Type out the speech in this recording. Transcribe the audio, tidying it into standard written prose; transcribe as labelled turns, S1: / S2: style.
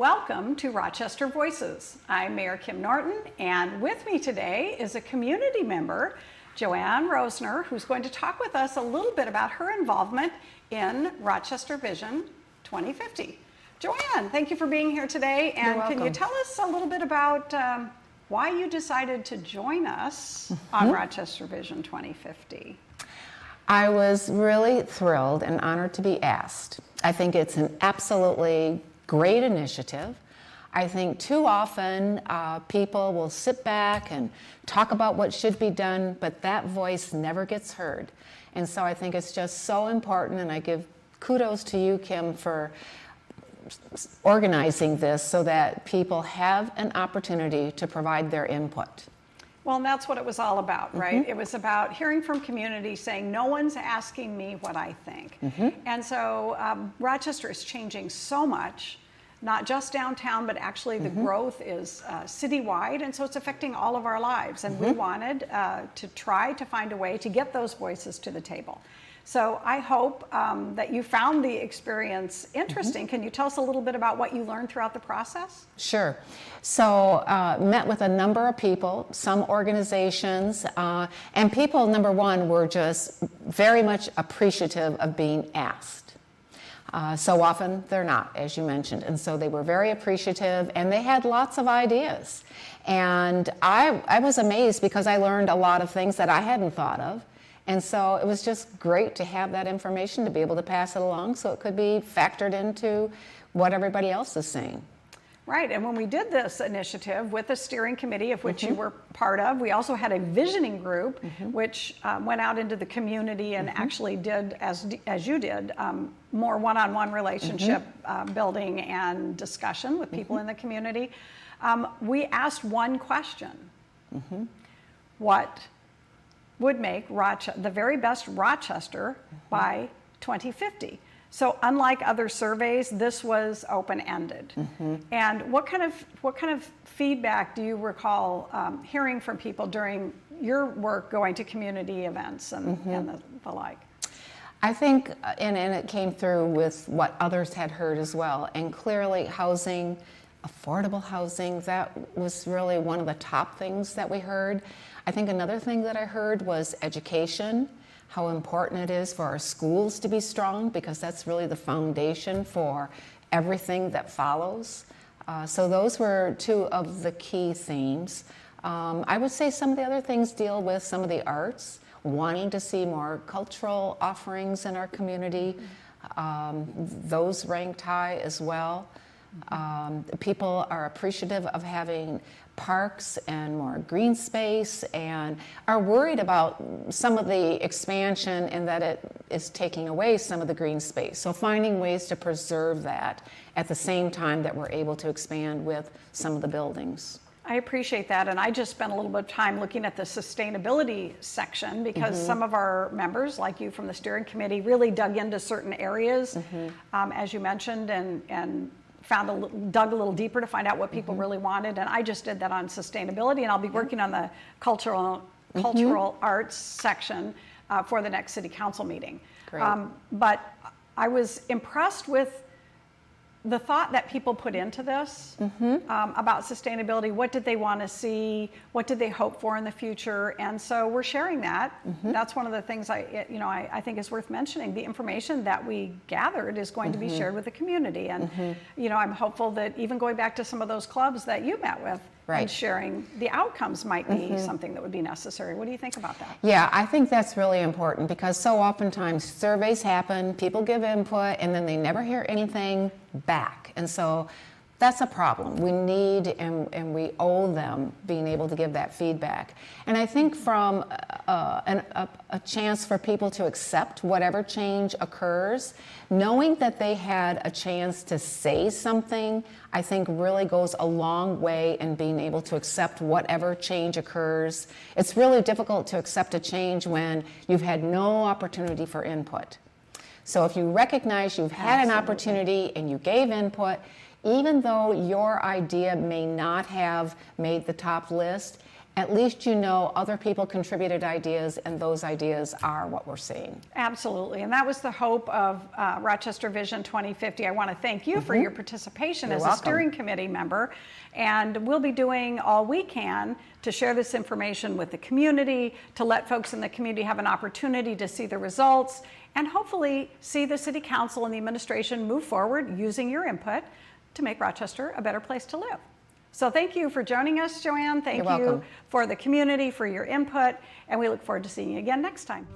S1: Welcome to Rochester Voices. I'm Mayor Kim Norton, and with me today is a community member, Joanne Rosener, who's going to talk with us a little bit about her involvement in Rochester Vision 2050. Joanne, thank you for being here today, and can you tell us a little bit about why you decided to join us on Rochester Vision 2050?
S2: I was really thrilled and honored to be asked. I think it's an absolutely great initiative. I think too often people will sit back and talk about what should be done, but that voice never gets heard. And so I think it's just so important, and I give kudos to you, Kim, for organizing this so that people have an opportunity to provide their input.
S1: Well, and that's what it was all about, right? It was about hearing from community saying, no one's asking me what I think. And so Rochester is changing so much, not just downtown, but actually the growth is citywide, and so it's affecting all of our lives. And we wanted to try to find a way to get those voices to the table. So I hope that you found the experience interesting. Can you tell us a little bit about what you learned throughout the process?
S2: Sure. So met with a number of people, some organizations, and people, number one, were just very much appreciative of being asked. So often they're not, as you mentioned, and so they were very appreciative, and they had lots of ideas. And I was amazed because I learned a lot of things that I hadn't thought of. And so it was just great to have that information, to be able to pass it along so it could be factored into what everybody else is saying.
S1: Right, and when we did this initiative with the steering committee, of which you were part of, we also had a visioning group, which went out into the community and actually did, as you did, more one-on-one relationship building and discussion with people in the community. We asked one question: what would make the very best Rochester by 2050? So unlike other surveys, this was open-ended. And what kind of feedback do you recall hearing from people during your work going to community events and the like?
S2: I think, and it came through with what others had heard as well, and clearly housing, affordable housing, that was really one of the top things that we heard. I think another thing that I heard was education, how important it is for our schools to be strong, because that's really the foundation for everything that follows. So those were two of the key themes. I would say some of the other things deal with some of the arts, wanting to see more cultural offerings in our community. Those ranked high as well. People are appreciative of having parks and more green space, and are worried about some of the expansion and that it is taking away some of the green space. So finding ways to preserve that at the same time that we're able to expand with some of the buildings.
S1: I appreciate that, and I just spent a little bit of time looking at the sustainability section because some of our members, like you from the steering committee, really dug into certain areas, as you mentioned, and dug a little deeper to find out what people really wanted, and I just did that on sustainability, and I'll be working on the cultural arts section for the next city council meeting.
S2: Great.
S1: But I was impressed with the thought that people put into this about sustainability. What did they want to see? What did they hope for in the future? And so we're sharing that. That's one of the things I think is worth mentioning. The information that we gathered is going to be shared with the community. And I'm hopeful that even going back to some of those clubs that you met with, and sharing the outcomes might be something that would be necessary. What do you think about that?
S2: Yeah, I think that's really important because so oftentimes surveys happen, people give input, and then they never hear anything back. And so that's a problem. We need and we owe them being able to give that feedback. And I think from a chance for people to accept whatever change occurs, knowing that they had a chance to say something, I think really goes a long way in being able to accept whatever change occurs. It's really difficult to accept a change when you've had no opportunity for input. So if you recognize you've had an opportunity and you gave input, even though your idea may not have made the top list, at least you know other people contributed ideas, and those ideas are what we're seeing.
S1: Absolutely, and that was the hope of Rochester Vision 2050. I want to thank you for your participation as a steering committee member, and we'll be doing all we can to share this information with the community, to let folks in the community have an opportunity to see the results, and hopefully see the City Council and the administration move forward using your input to make Rochester a better place to live. So thank you for joining us, Joanne. Thank you for the community, for your input, and we look forward to seeing you again next time.